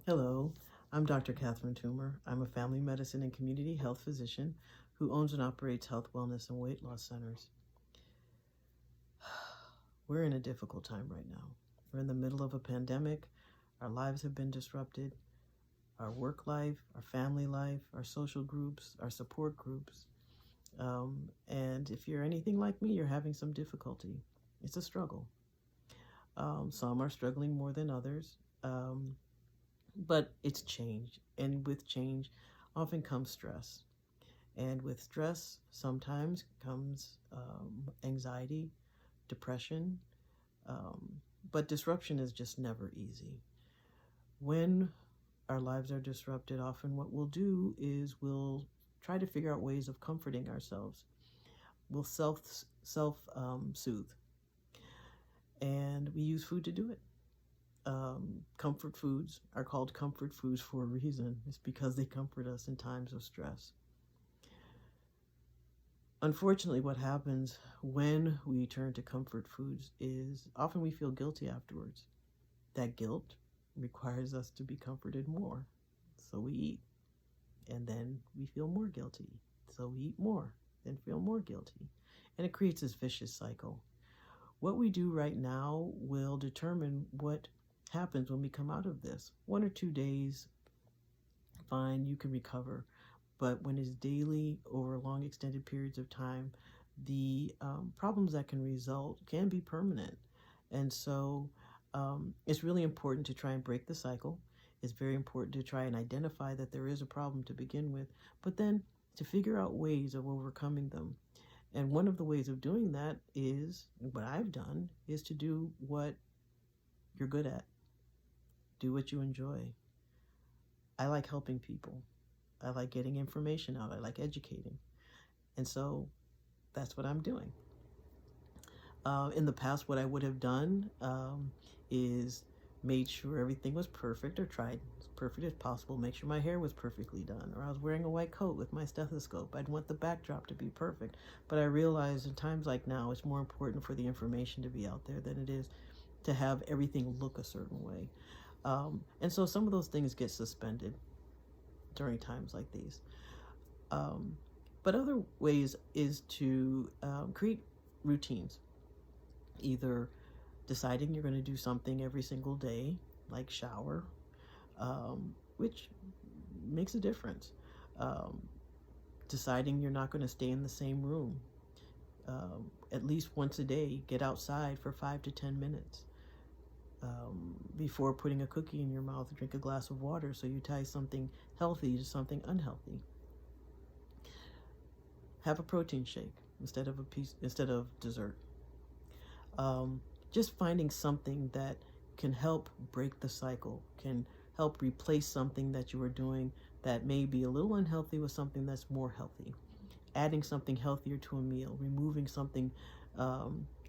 Hello, I'm Dr. Catherine Toomer. I'm a family medicine and community health physician who owns and operates health, wellness, and weight loss centers. We're in a difficult time right now. We're in the middle of a pandemic. Our lives have been disrupted. Our work life, our family life, our social groups, our support groups. And if you're anything like me, you're having some difficulty. It's a struggle. Some are struggling more than others. But it's change, and with change often comes stress. And with stress sometimes comes anxiety, depression, but disruption is just never easy. When our lives are disrupted, often what we'll do is we'll try to figure out ways of comforting ourselves. We'll self-soothe, and we use food to do it. Comfort foods are called comfort foods for a reason. It's because they comfort us in times of stress. Unfortunately, what happens when we turn to comfort foods is often we feel guilty afterwards. That guilt requires us to be comforted more. So we eat, and then we feel more guilty. So we eat more, then feel more guilty. And it creates this vicious cycle. What we do right now will determine what happens when we come out of this. 1 or 2 days, fine, you can recover. But when it's daily over long extended periods of time, the problems that can result can be permanent. And so it's really important to try and break the cycle. It's very important to try and identify that there is a problem to begin with, but then to figure out ways of overcoming them. And one of the ways of doing that is, what I've done, is to do what you're good at. Do what you enjoy. I like helping people. I like getting information out. I like educating. And so that's what I'm doing. In the past, what I would have done is made sure everything was perfect, or tried as perfect as possible, make sure my hair was perfectly done, or I was wearing a white coat with my stethoscope. I'd want the backdrop to be perfect. But I realized in times like now, it's more important for the information to be out there than it is to have everything look a certain way. And so some of those things get suspended during times like these. But other ways is to create routines. Either deciding you're going to do something every single day, like shower, which makes a difference. Deciding you're not going to stay in the same room. At least once a day, get outside for 5 to 10 minutes. Before putting a cookie in your mouth, drink a glass of water, so you tie something healthy to something unhealthy. Have a protein shake instead of dessert. Just finding something that can help break the cycle, can help replace something that you are doing that may be a little unhealthy with something that's more healthy. Adding something healthier to a meal, removing something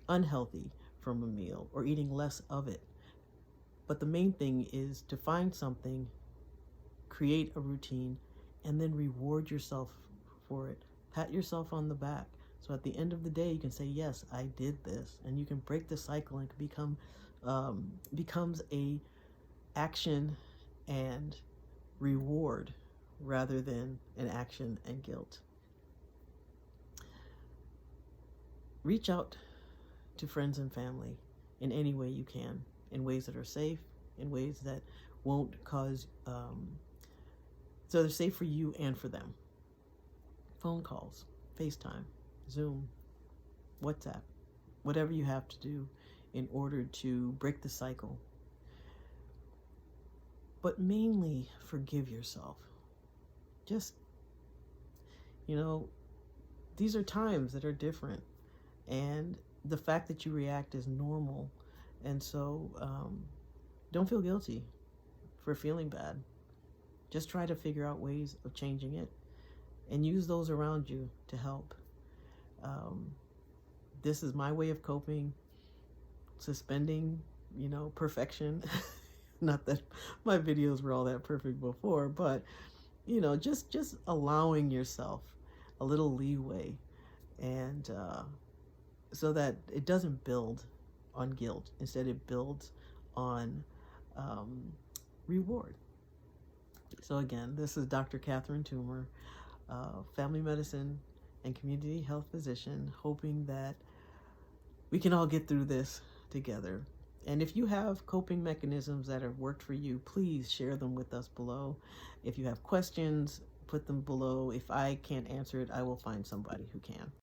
unhealthy from a meal, or eating less of it. But the main thing is to find something, create a routine, and then reward yourself for it. Pat yourself on the back. So at the end of the day, you can say, yes, I did this. And you can break the cycle and becomes a action and reward rather than an action and guilt. Reach out to friends and family in any way you can, in ways that are safe, in ways that won't cause, so they're safe for you and for them. Phone calls, FaceTime, Zoom, WhatsApp, whatever you have to do in order to break the cycle. But mainly forgive yourself. Just, these are times that are different, and the fact that you react is normal. And so don't feel guilty for feeling bad. Just try to figure out ways of changing it and use those around you to help. This is my way of coping, suspending, perfection. Not that my videos were all that perfect before, but, just allowing yourself a little leeway, and so that it doesn't build on guilt. Instead, it builds on reward. So again, this is Dr. Catherine Toomer, family medicine and community health physician, hoping that we can all get through this together. And if you have coping mechanisms that have worked for you, please share them with us below. If you have questions, put them below. If I can't answer it, I will find somebody who can.